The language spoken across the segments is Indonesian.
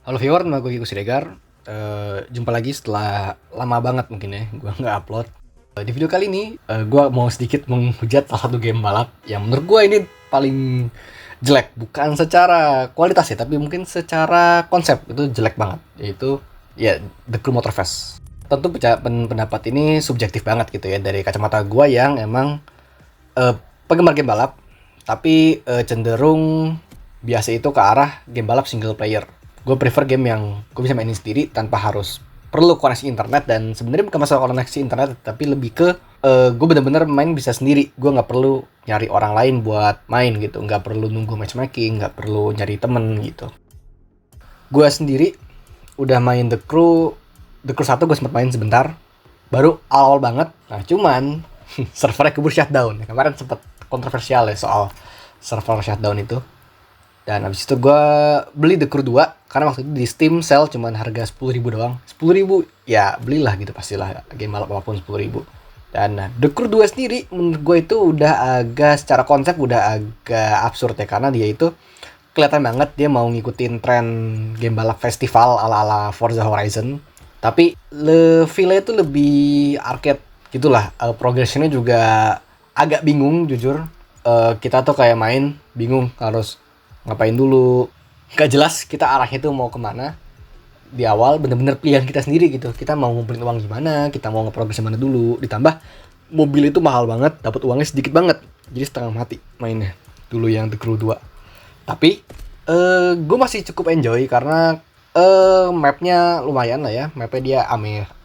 Halo viewer, nama gue Giku Siregar. Jumpa lagi setelah lama banget mungkin ya, gue nggak upload. Di video kali ini, gue mau sedikit menghujat salah satu game balap yang menurut gue ini paling jelek. Bukan secara kualitas ya, tapi mungkin secara konsep itu jelek banget. Yaitu, ya, The Crew Motorfest. Tentu pendapat ini subjektif banget gitu ya, dari kacamata gue yang emang eh, penggemar game balap, tapi cenderung biasa itu ke arah game balap single player. Gue prefer game yang gue bisa mainin sendiri tanpa harus perlu koneksi internet, dan sebenarnya bukan masalah koneksi internet tapi lebih ke gue bener-bener main bisa sendiri. Gue nggak perlu nyari orang lain buat main gitu, nggak perlu nunggu matchmaking, nggak perlu nyari temen gitu. Gue sendiri udah main The Crew 1 gue sempat main sebentar, baru awal banget. Nah cuman servernya keburu shutdown. Kemarin sempat kontroversial ya soal server shutdown itu. Dan abis itu gue beli The Crew 2 karena waktu itu di Steam sale cuman harga 10.000 doang. 10.000 ya belilah gitu, pastilah game balap apapun 10.000. Dan The Crew 2 sendiri menurut gue itu udah agak, secara konsep udah agak absurd ya, karena dia itu kelihatan banget dia mau ngikutin tren game balap festival ala-ala Forza Horizon. Tapi feel-nya itu lebih arcade gitulah. Progressionnya juga agak bingung jujur. Kita tuh kayak main bingung harus ngapain dulu, gak jelas kita arahnya tuh mau kemana. Di awal bener-bener pilihan kita sendiri gitu, kita mau ngumpulin uang gimana, kita mau ngeprogres mana dulu. Ditambah mobil itu mahal banget, dapat uangnya sedikit banget, jadi setengah mati mainnya dulu yang The Crew 2. Tapi gue masih cukup enjoy karena mapnya lumayan lah ya. Mapnya dia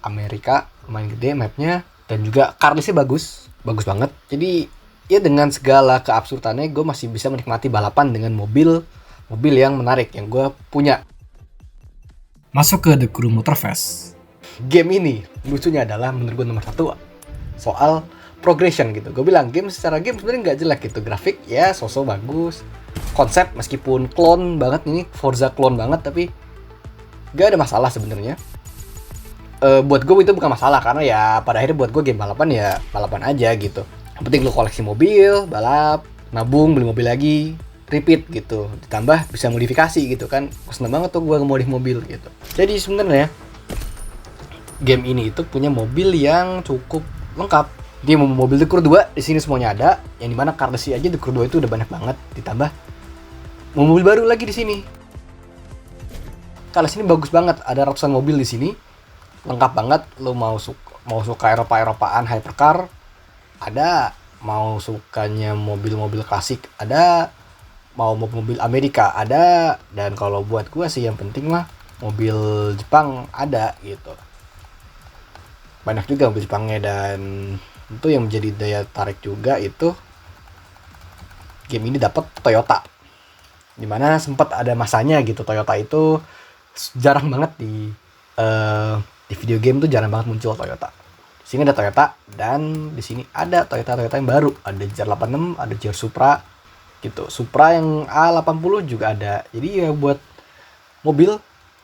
Amerika, lumayan gede mapnya, dan juga karlisnya bagus bagus banget. Jadi ya dengan segala keabsurdannya gue masih bisa menikmati balapan dengan mobil yang menarik yang gue punya. Masuk ke The Crew Motorfest. Game ini lucunya adalah menurut gue nomor satu soal progression gitu. Gue bilang secara game sebenarnya nggak jelek gitu. Grafik ya sosok bagus. Konsep meskipun clone banget, ini Forza clone banget, tapi gak ada masalah sebenarnya. Buat gue itu bukan masalah, karena ya pada akhirnya buat gue game balapan ya balapan aja gitu. Yang penting lo koleksi mobil, balap, nabung, beli mobil lagi, repeat gitu. Ditambah bisa modifikasi gitu kan. Seneng banget tuh gue ngemodif mobil gitu. Jadi sebenarnya game ini itu punya mobil yang cukup lengkap. Dia mau mobil The Crew 2 di sini semuanya ada, yang dimana Cardesi aja The Crew 2 itu udah banyak banget. Ditambah mau mobil baru lagi di sini. Kalau sini bagus banget, ada ratusan mobil di sini. Lengkap banget. Lo mau suka Eropa-Eropaan hypercar, ada. Mau sukanya mobil-mobil klasik, ada. Mau mobil Amerika, ada. Dan kalau buat gue sih yang penting mah mobil Jepang ada gitu. Banyak juga mobil Jepangnya, dan itu yang menjadi daya tarik juga itu game ini dapat Toyota. Dimana sempat ada masanya gitu, Toyota itu jarang banget di video game tuh, jarang banget muncul Toyota. Di sini ada Toyota, dan di sini ada Toyota yang baru, ada JR86, ada JR Supra gitu. Supra yang A80 juga ada. Jadi ya buat mobil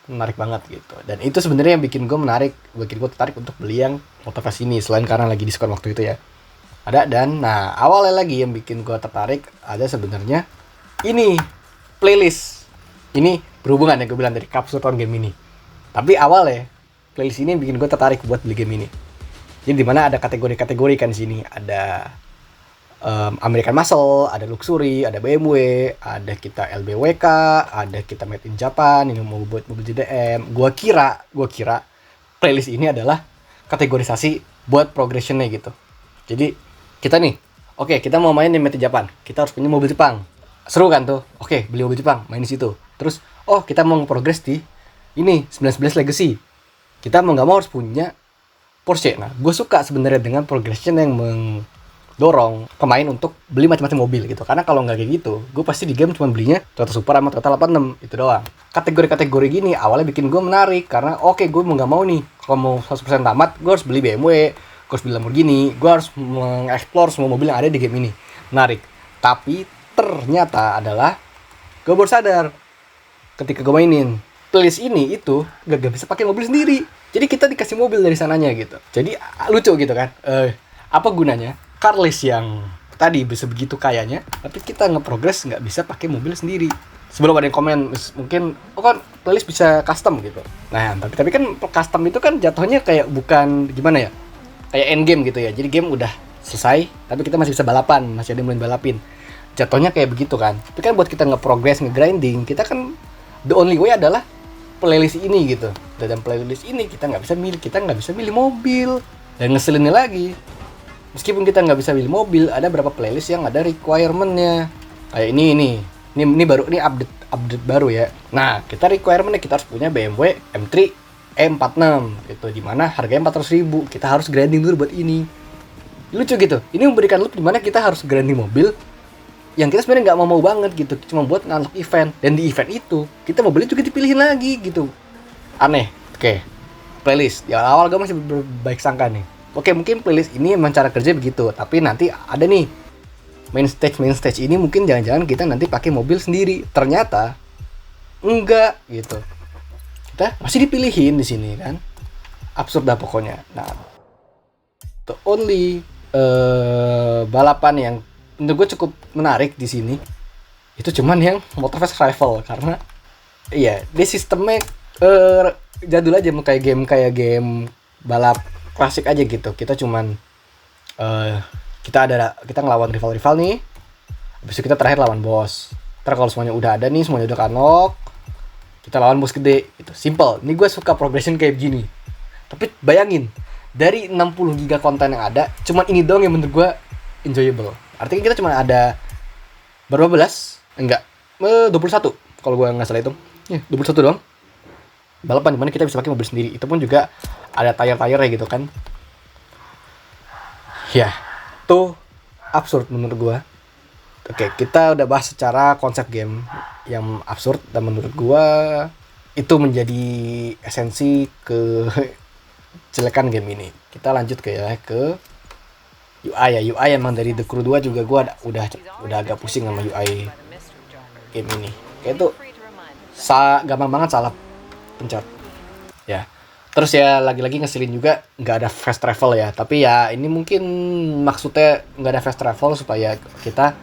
menarik banget gitu. Dan itu sebenarnya yang bikin gue tertarik untuk beli yang Motorfest ini, selain karena lagi diskon waktu itu ya. Ada. Dan nah, awalnya lagi yang bikin gue tertarik ada sebenarnya ini playlist. Ini berhubungan ya, gue bilang dari keabsurdan game ini. Tapi awalnya playlist ini yang bikin gue tertarik buat beli game ini. Jadi dimana ada kategori-kategori kan di sini. Ada American Muscle, ada Luxury, ada BMW, ada kita LBWK, ada kita Made in Japan, ini mau buat mobil JDM. Gua kira playlist ini adalah kategorisasi buat progressionnya gitu. Jadi kita nih, oke, kita mau main di Made in Japan, kita harus punya mobil Jepang. Seru kan tuh? Oke, beli mobil Jepang, main di situ. Terus, kita mau progress di ini 911 Legacy. Kita mau nggak mau harus punya Porsche. Nah, gue suka sebenarnya dengan progression yang mendorong pemain untuk beli macam-macam mobil gitu. Karena kalau nggak kayak gitu, gue pasti di game cuma belinya Toyota Supra sama Toyota 86 itu doang. Kategori-kategori gini awalnya bikin gue menarik karena gue mau nggak mau nih, kalau mau 100% tamat, gue harus beli BMW, gue harus beli Lamborghini, gue harus mengeksplor semua mobil yang ada di game ini. Menarik. Tapi ternyata adalah gue baru sadar ketika gue mainin playlist ini itu gak bisa pakai mobil sendiri. Jadi kita dikasih mobil dari sananya gitu. Jadi lucu gitu kan. Apa gunanya carless yang tadi bisa begitu kayanya, tapi kita ngeprogres nggak bisa pakai mobil sendiri. sebelum ada yang komen mungkin oh kan playlist bisa custom gitu. Nah tapi kan custom itu kan jatuhnya kayak bukan gimana ya, kayak end game gitu ya. Jadi game udah selesai tapi kita masih bisa balapan, masih ada yang main balapin, jatuhnya kayak begitu kan. Tapi kan buat kita nge-progress, nge-grinding, kita kan the only way adalah playlist ini gitu. Dan playlist ini kita nggak bisa milih mobil. Dan ngeselinnya lagi, meskipun kita nggak bisa milih mobil, ada beberapa playlist yang ada requirement-nya. Kayak ini baru, ini update baru ya. Nah, kita requirement-nya kita harus punya BMW M3 E46 gitu, dimana harganya 400.000. Kita harus grinding dulu buat ini. Lucu gitu. Ini memberikan loop dimana kita harus grinding mobil yang kita sebenarnya nggak mau banget gitu, cuma buat ngantuk event. Dan di event itu kita mobilnya juga dipilihin lagi gitu. Aneh. Oke. Playlist. Ya awal gue masih berbaik sangka nih. Oke, mungkin playlist ini emang cara kerja begitu, tapi nanti ada nih main stage ini mungkin jangan-jangan kita nanti pakai mobil sendiri. Ternyata enggak gitu. Kita masih dipilihin di sini kan. Absurd dah pokoknya. Nah, the only balapan yang menurut gue cukup menarik di sini itu cuman yang Motor Fast Rival, karena iya, dia sistemnya jadul aja, kayak game balap klasik aja gitu. Kita cuman kita ngelawan rival nih, habis itu kita terakhir lawan bos. Ntar kalau semuanya udah ada nih, semuanya udah kanok, kita lawan bos gede gitu. Simple. Ini gue suka progression kayak gini. Tapi bayangin, dari 60 giga konten yang ada, cuman ini doang yang menurut gue enjoyable. Artinya kita cuma ada berapa belas? Enggak, 21 kalau gue nggak salah hitung. Ya, 21 doang. Balapan dimana kita bisa pakai mobil sendiri. Itu pun juga ada tire-tire gitu kan. Ya, itu absurd menurut gue. Oke, kita udah bahas secara konsep game yang absurd, dan menurut gue itu menjadi esensi kejelekan game ini. Kita lanjut ke UI ya. UI emang dari The Crew 2 juga gue udah agak pusing sama UI game ini. Kayak itu gampang banget salah pencet ya. Terus ya lagi-lagi ngeselin juga nggak ada fast travel ya. Tapi ya ini mungkin maksudnya nggak ada fast travel supaya kita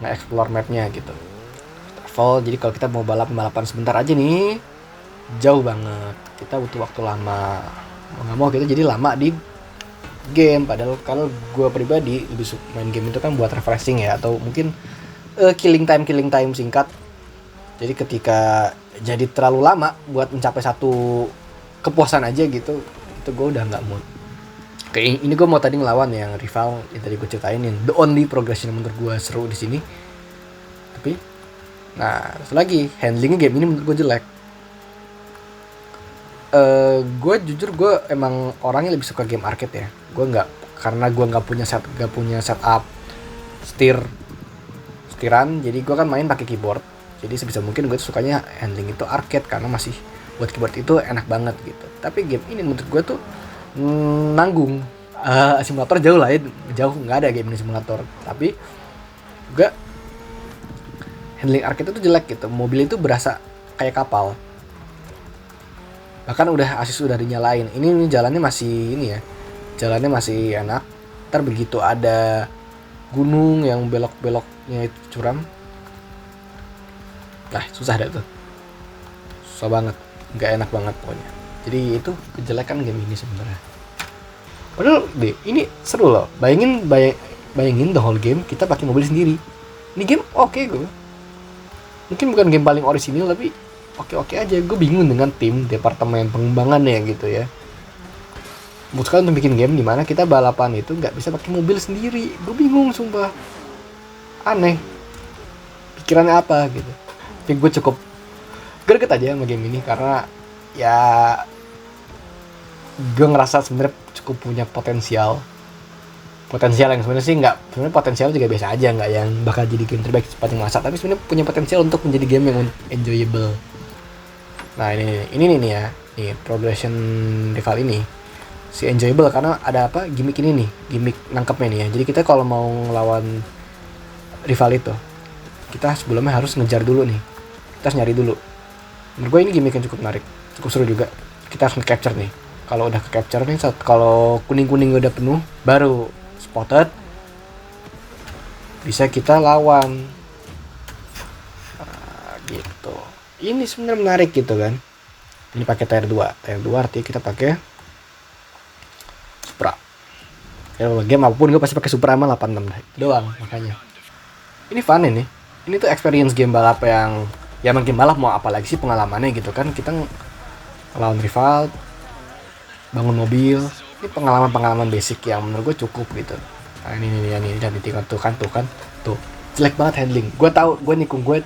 nge-explore mapnya gitu. Travel, jadi kalau kita mau balapan sebentar aja nih, jauh banget, kita butuh waktu lama. Mau nggak mau kita jadi lama di game. Padahal kalau gue pribadi lebih suka main game itu kan buat refreshing ya, atau mungkin killing time singkat. Jadi ketika jadi terlalu lama buat mencapai satu kepuasan aja gitu, itu gue udah nggak mood. Kayak ini gue mau tadi ngelawan yang rival yang tadi gue ceritain, the only progression menurut gue seru di sini. Tapi nah lagi handlingnya game ini menurut gue jelek. Gue jujur gue emang orangnya lebih suka game arcade ya. Karena gue nggak punya setup setiran, jadi gue kan main pakai keyboard. Jadi sebisa mungkin gue sukanya handling itu arcade, karena masih buat keyboard itu enak banget gitu. Tapi game ini menurut gue tuh nanggung. Simulator jauh lah ya, jauh nggak ada game ini simulator. Tapi juga handling arcade itu jelek gitu. Mobil itu berasa kayak kapal. Bahkan assist udah dinyalain. Ini jalannya masih jalannya masih enak. Ntar begitu ada gunung yang belok-beloknya itu curam, nah susah deh tuh, susah banget, nggak enak banget pokoknya. Jadi itu kejelekan game ini sebenarnya. Padahal ini seru loh. Bayangin the whole game kita pakai mobil sendiri. Ini game oke gue. Mungkin bukan game paling orisinil, tapi oke aja. Gue bingung dengan tim departemen pengembangannya gitu ya. Memutuskan untuk bikin game dimana kita balapan itu nggak bisa pakai mobil sendiri. Gue bingung sumpah. Aneh. Pikirannya apa gitu. Tapi gue cukup greget aja sama game ini, karena ya gue ngerasa sebenarnya cukup punya potensial yang sebenarnya sih sebenarnya potensial juga biasa aja, nggak yang bakal jadi game terbaik sepanjang masa, tapi sebenarnya punya potensial untuk menjadi game yang enjoyable. Nah ini nih ya, nih progression rival ini si enjoyable karena ada gimmick nangkepnya nih ya. Jadi kita kalau mau ngelawan rival itu, kita sebelumnya harus ngejar dulu nih, kita harus nyari dulu. Menurut gue ini gimmick yang cukup menarik, cukup seru juga. Kita harus nge-capture nih. Kalau udah ke-capture nih, kalau kuning udah penuh, baru spotted, bisa kita lawan. gitu. Ini sebenarnya menarik gitu kan. Ini pakai tier 2 artinya kita pakai Supra. Ya game apapun gue pasti pakai Supra sama 86 doang makanya. Ini fun ini. Ini tuh experience game balap yang ya main game balap mau apalagi sih pengalamannya gitu kan. Kita lawan rival, bangun mobil. Ini pengalaman basic yang menurut gue cukup gitu. Nah, ini dan ditinggal tuh kan tuh jelek banget handling. Gue tahu gue nikung gue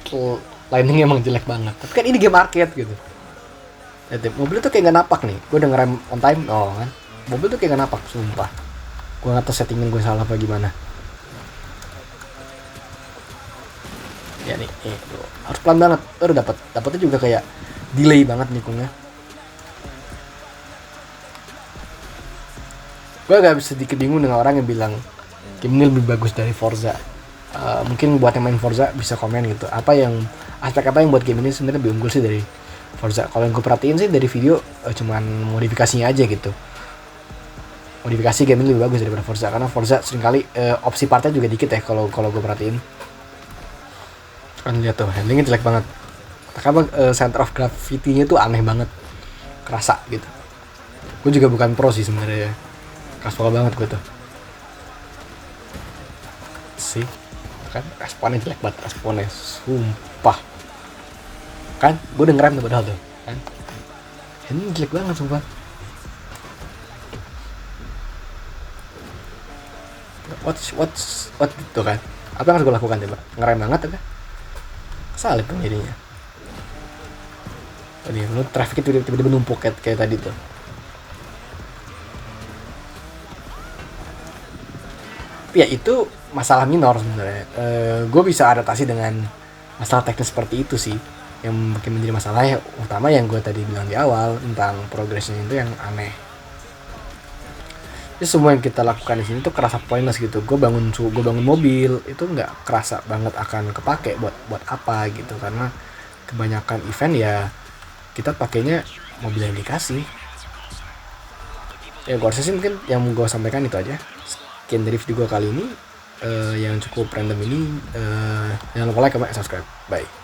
landingnya emang jelek banget. Tapi kan ini game arcade gitu. Mobil tuh kayak gak napak nih. Gue udah ngerem on time, kan. Mobil tuh kayak gak napak, sumpah. Gue gak tau settingan gue salah apa gimana. Ya nih, tuh. Harus pelan banget. Udah dapetnya juga kayak delay banget nikungnya. Gue agak sedikit bingung dengan orang yang bilang game ini lebih bagus dari Forza. Mungkin buat yang main Forza bisa komen gitu. Aspek apa yang buat game ini sebenarnya lebih unggul sih dari Forza. Kalau yang gue perhatiin sih dari video cuman modifikasinya aja gitu. Modifikasi game ini lebih bagus daripada Forza karena Forza seringkali opsi partnya juga dikit ya kalau gue perhatiin. Kan lihat tuh handlingnya jelek banget. Karena center of gravity-nya tuh aneh banget. Kerasa gitu. Gue juga bukan pro sih sebenarnya. Kasual banget gue tuh. Sih. Kan responnya jelek banget, responnya sumpah. Kan gue udah ngerem tuh padahal tuh kan ini jelek banget sumpah. What itu kan apa yang harus gue lakukan coba ngerem banget apa salib tuh jadinya. Tadi lu traffic itu tiba-tiba numpuk kayak tadi tuh. Ya itu masalah minor sebenarnya. Gue bisa adaptasi dengan masalah teknis seperti itu sih. Yang mungkin menjadi masalah utama yang gue tadi bilang di awal tentang progresnya itu yang aneh. Jadi semua yang kita lakukan di sini tuh kerasa pointless gitu. Gue bangun mobil itu nggak kerasa banget akan kepake buat apa gitu karena kebanyakan event ya kita pakainya mobil yang dikasih. Ya gue rasa sih mungkin yang gue sampaikan itu aja. Sekian dari video gue kali ini yang cukup random ini. Jangan lupa like, comment, subscribe. Bye.